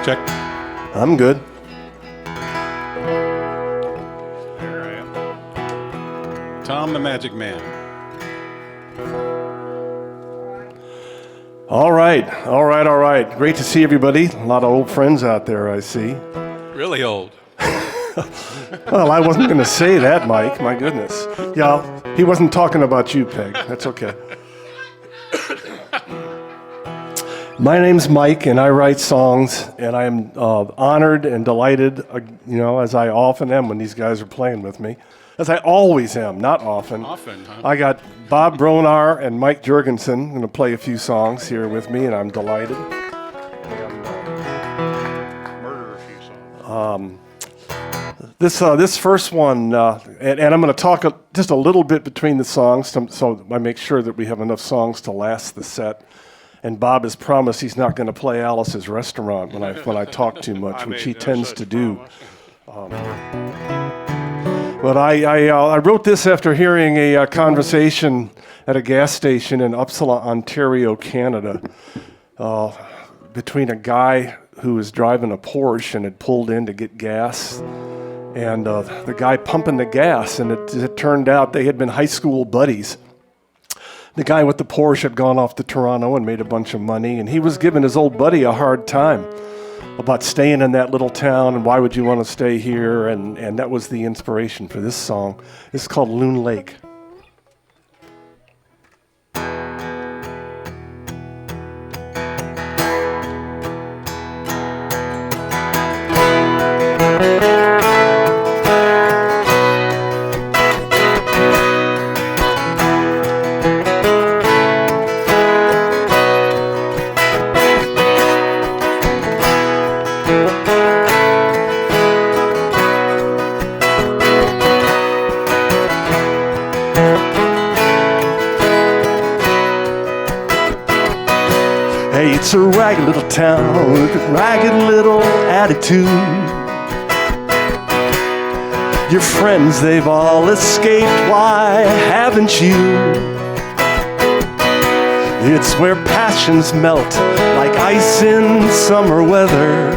Check. I'm good. There I am. Tom the Magic Man. All right. Great to see everybody. A lot of old friends out there, I see. Really old. Well, I wasn't going to say that, Mike. My goodness. Yeah, he wasn't talking about you, Peg. That's okay. My name's Mike, and I write songs, and I am honored and delighted, as I often am when these guys are playing with me. As I always am, not often. Often, huh? I got Bob Bronar and Mike Jurgensen going to play a few songs here with me, and I'm delighted. Murder a few songs. This first one, and I'm going to talk just a little bit between the songs, so I make sure that we have enough songs to last the set. And Bob has promised he's not going to play Alice's Restaurant when I talk too much, which he tends to do. But I wrote this after hearing a conversation at a gas station in Uppsala, Ontario, Canada, between a guy who was driving a Porsche and had pulled in to get gas, and the guy pumping the gas, and it turned out they had been high school buddies. The guy with the Porsche had gone off to Toronto and made a bunch of money, and he was giving his old buddy a hard time about staying in that little town and why would you want to stay here, and that was the inspiration for this song. It's called Loon Lake. It's a ragged little town with a ragged little attitude. Your friends, they've all escaped, why haven't you? It's where passions melt like ice in summer weather,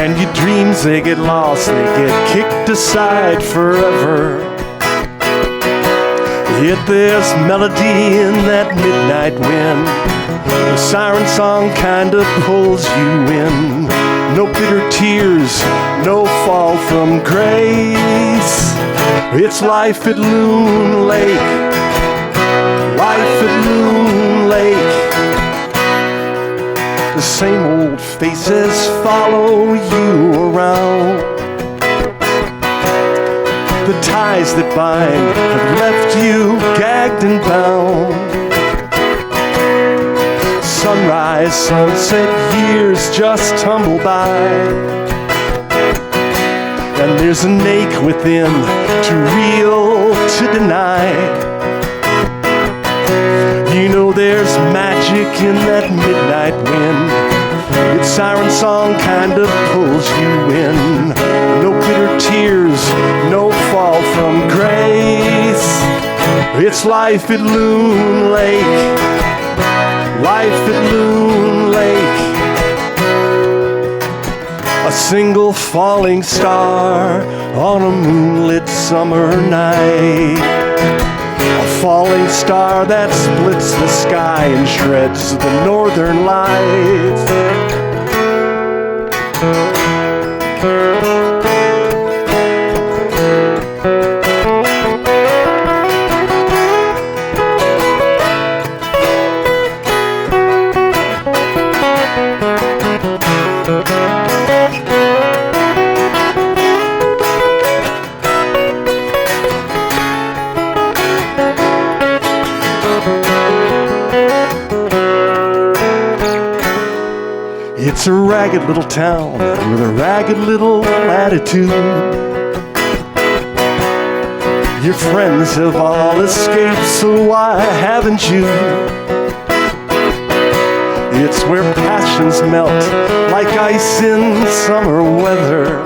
and your dreams, they get lost, they get kicked aside forever. Yet there's melody in that midnight wind. The siren song kinda pulls you in. No bitter tears, no fall from grace. It's life at Loon Lake. Life at Loon Lake. The same old faces follow you around. The ties that bind have left you gagged and bound. Sunrise, sunset, years just tumble by, and there's an ache within, too real to deny. You know there's magic in that midnight wind. Its siren song kind of pulls you in. No bitter tears, no fall from grace. It's life at Loon Lake. Life at Loon Lake. A single falling star on a moonlit summer night. A falling star that splits the sky and shreds the northern lights. It's a ragged little town with a ragged little attitude. Your friends have all escaped, so why haven't you? It's where passions melt like ice in summer weather,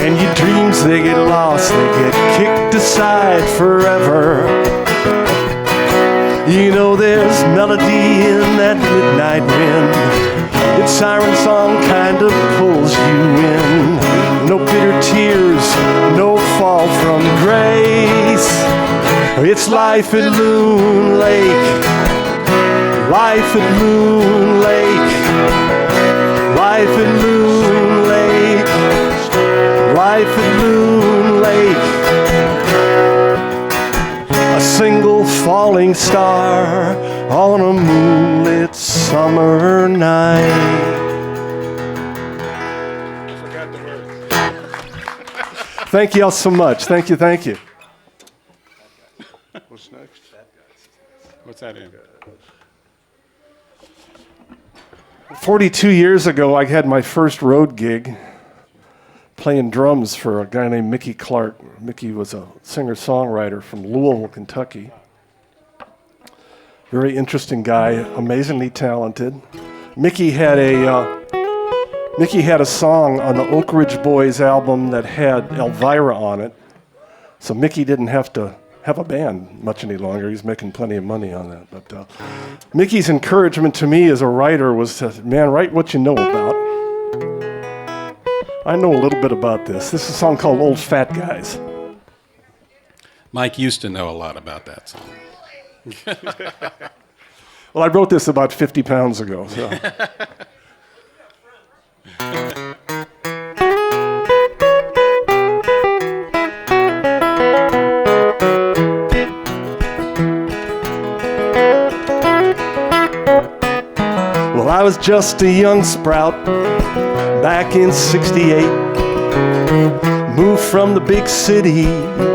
and your dreams, they get lost, they get kicked aside forever. You know know there's melody in that midnight wind. Its siren song kind of pulls you in. No bitter tears, no fall from grace. It's life at Loon Lake. Life at Loon Lake. Life at Loon Lake. Life at Loon Lake. A single falling star on a moonlit summer night. I forgot the words. Thank you all so much. Thank you, thank you. What's next? What's that in? 42 years ago, I had my first road gig playing drums for a guy named Mickey Clark. Mickey was a singer-songwriter from Louisville, Kentucky. Very interesting guy, amazingly talented. Mickey had a song on the Oak Ridge Boys album that had Elvira on it. So Mickey didn't have to have a band much any longer. He's making plenty of money on that. But Mickey's encouragement to me as a writer was to, man, write what you know about. I know a little bit about this. This is a song called Old Fat Guys. Mike used to know a lot about that song. Well, I wrote this about 50 pounds ago. So. Well, I was just a young sprout back in '68. Moved from the big city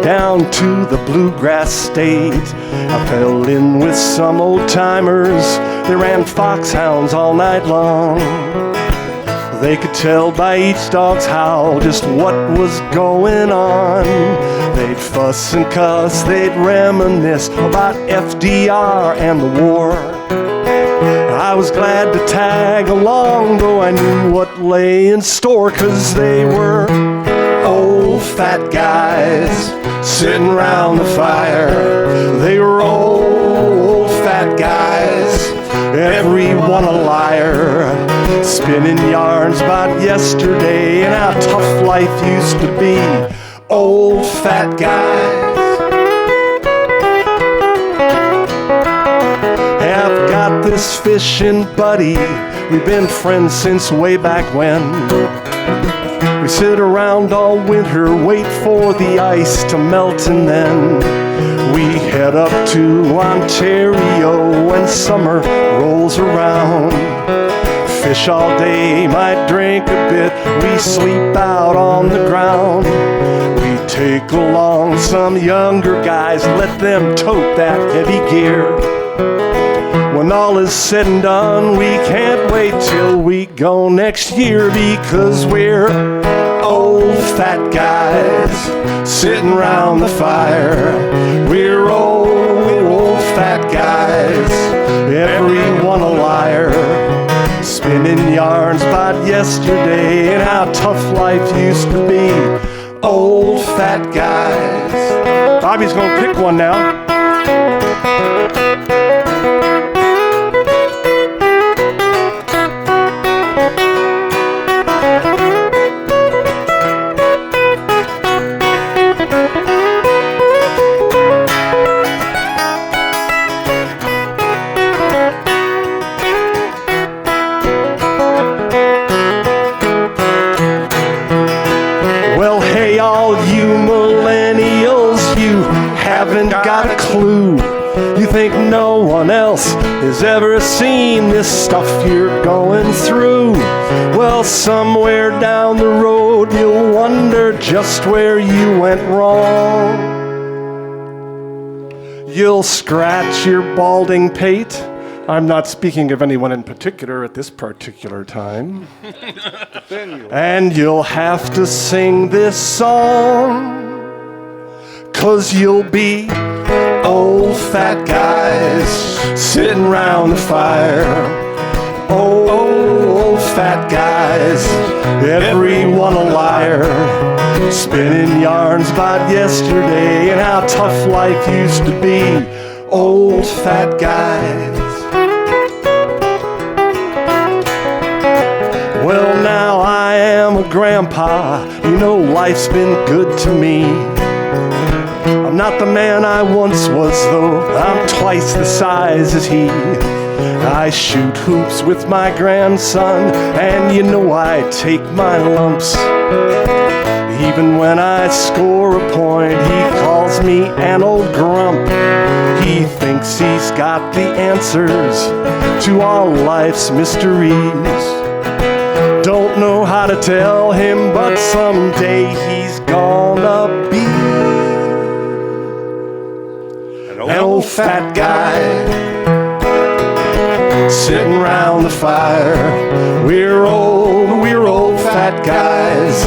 down to the bluegrass state. I fell in with some old timers. They ran foxhounds all night long. They could tell by each dog's howl just what was going on. They'd fuss and cuss, they'd reminisce about FDR and the war. I was glad to tag along, though I knew what lay in store, 'cause they were old fat guys sitting round the fire. They were old fat guys, every one a liar, spinning yarns about yesterday and how tough life used to be. Old fat guys. I've got this fishing buddy, we've been friends since way back when. We sit around all winter, wait for the ice to melt, and then we head up to Ontario when summer rolls around. Fish all day, might drink a bit, we sleep out on the ground. We take along some younger guys, let them tote that heavy gear. When all is said and done, we can't wait till we go next year, because we're old fat guys sitting round the fire. We're old fat guys, every one a liar, spinning yarns about yesterday and how tough life used to be. Old fat guys. Bobby's gonna pick one now. Haven't got a clue. You think no one else has ever seen this stuff you're going through. Well, somewhere down the road you'll wonder just where you went wrong. You'll scratch your balding pate. I'm not speaking of anyone in particular at this particular time. And you'll have to sing this song, 'cause you'll be old fat guys sitting round the fire. Old fat guys, every one a liar, spinning yarns about yesterday and how tough life used to be. old fat guys. Well, now I am a grandpa, you know life's been good to me. I'm not the man I once was though, I'm twice the size as he. I shoot hoops with my grandson, and you know I take my lumps. Even when I score a point, he calls me an old grump. He thinks he's got the answers to all life's mysteries. Don't know how to tell him, but someday he's gonna be an old fat guy sitting round the fire. We're old fat guys,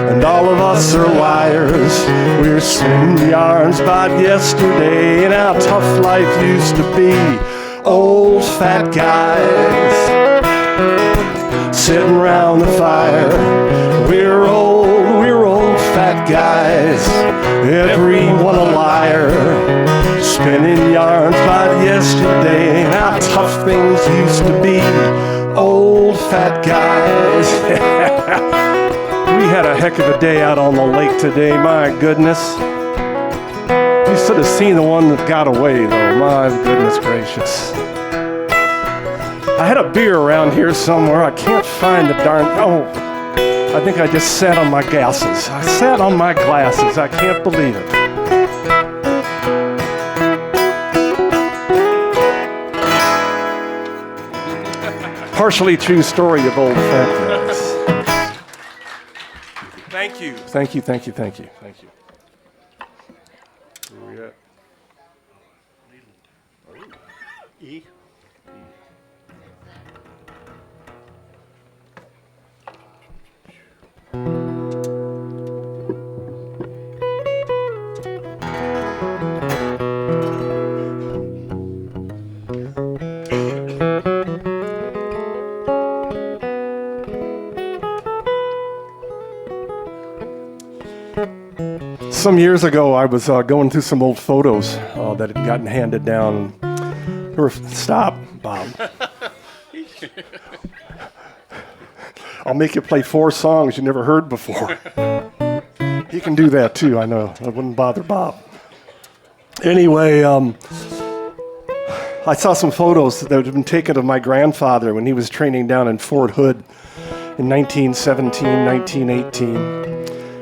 and all of us are liars. We're spinning yarns about yesterday and how tough life used to be. Old fat guys sitting round the fire. We're old fat guys, everyone a liar. Spinning yarns about yesterday and how tough things used to be. Old fat guys. We had a heck of a day out on the lake today, my goodness. You should have seen the one that got away though, my goodness gracious. I had a beer around here somewhere. I can't find the darn... Oh, I think I just sat on my glasses. I sat on my glasses. I can't believe it. Partially true story of old fat guys. Thank you. Thank you, thank you, thank you, thank you. Where we at? E? Some years ago, I was going through some old photos that had gotten handed down. Stop, Bob. I'll make you play 4 songs you never heard before. He can do that too, I know. That wouldn't bother Bob. Anyway, I saw some photos that had been taken of my grandfather when he was training down in Fort Hood in 1917, 1918.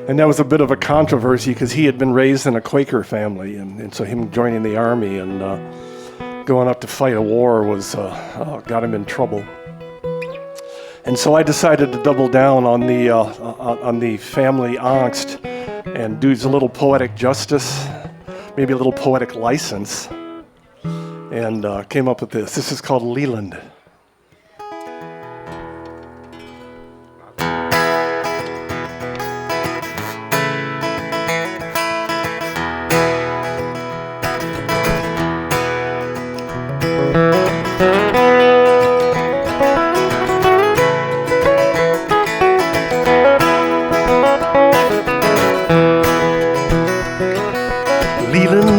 And that was a bit of a controversy because he had been raised in a Quaker family, and so him joining the army and going up to fight a war was got him in trouble. And so I decided to double down on the family angst and do a little poetic justice, maybe a little poetic license, and came up with this. This is called Leland.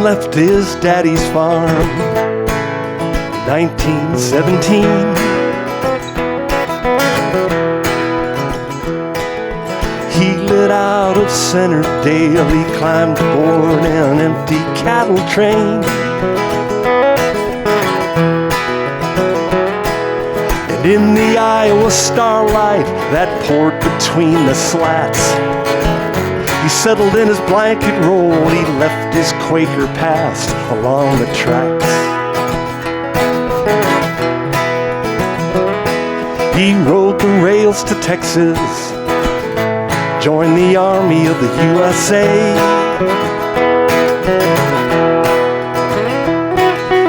Left his daddy's farm, 1917. He lit out of Centerdale, he climbed aboard an empty cattle train. And in the Iowa starlight that poured between the slats, he settled in his blanket roll, he left his Quaker past along the tracks. He rode the rails to Texas, joined the army of the USA.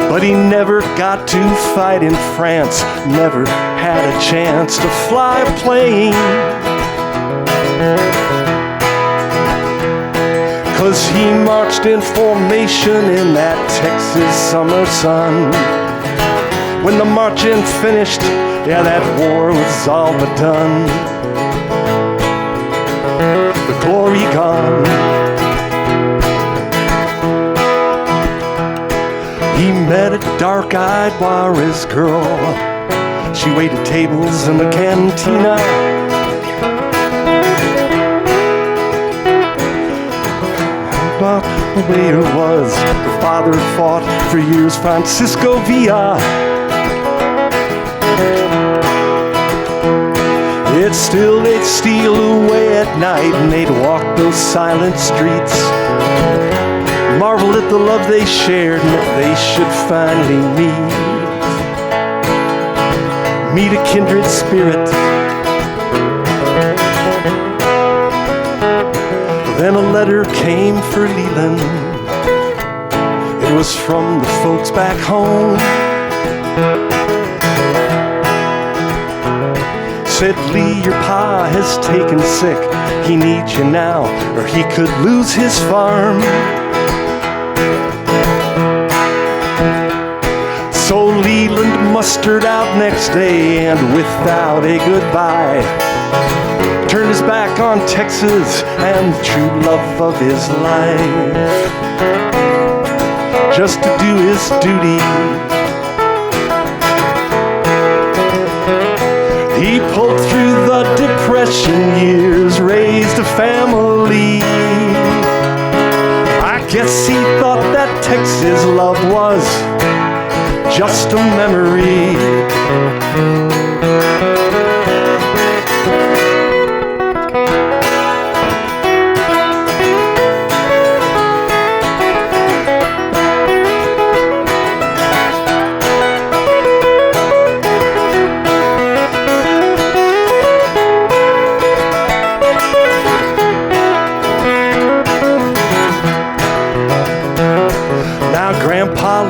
But he never got to fight in France, never had a chance to fly a plane. 'Cause he marched in formation in that Texas summer sun. When the marching finished, yeah, that war was all but done. The glory gone. He dark-eyed Juarez girl. She waited tables in the cantina. But the way it was, her father fought for years, Francisco Villa. Yet still they'd steal away at night and they'd walk those silent streets. Marvel at the love they shared and that they should finally meet a kindred spirit. Then a letter came for Leland. It was from the folks back home. Said, Lee, your pa has taken sick. He needs you now, or he could lose his farm. So Leland mustered out next day, and without a goodbye, turned his back on Texas and the true love of his life, just to do his duty. He pulled through the Depression years, raised a family. I guess he thought that Texas love was just a memory.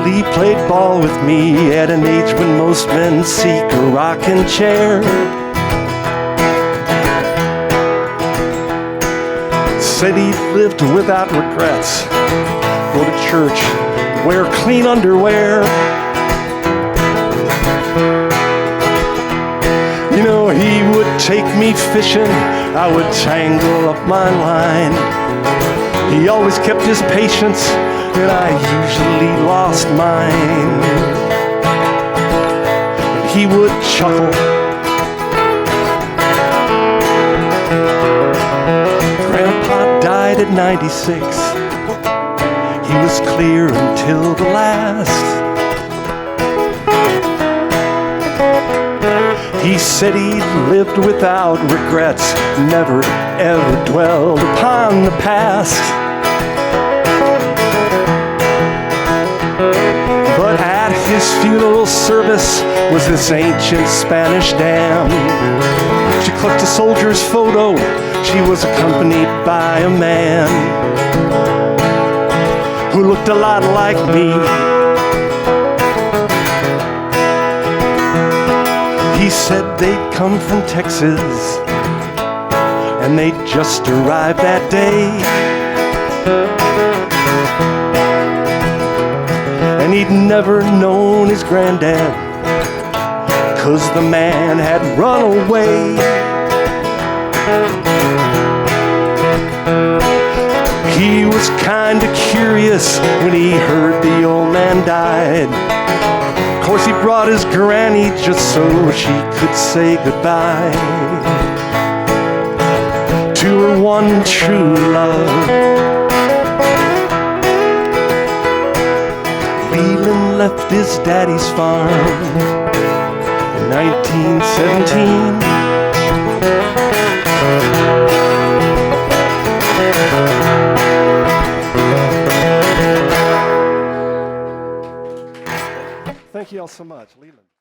Lee played ball with me at an age when most men seek a rocking chair. Said he lived without regrets, go to church, wear clean underwear. You know, he would take me fishing, I would tangle up my line. He always kept his patience, and I usually lost mine. And he would chuckle. Grandpa died at 96. He was clear until the last. He said he lived without regrets, never ever dwelled upon the past. But at his funeral service was this ancient Spanish dame. She clutched a soldier's photo. She was accompanied by a man who looked a lot like me. He said they'd come from Texas and they'd just arrived that day. And he'd never known his granddad, 'cause the man had run away. He was kinda curious when he heard the old man died. Of course he brought his granny just so she could say goodbye to her one true love. Leland left his daddy's farm in 1917. Thank you all so much, Leland.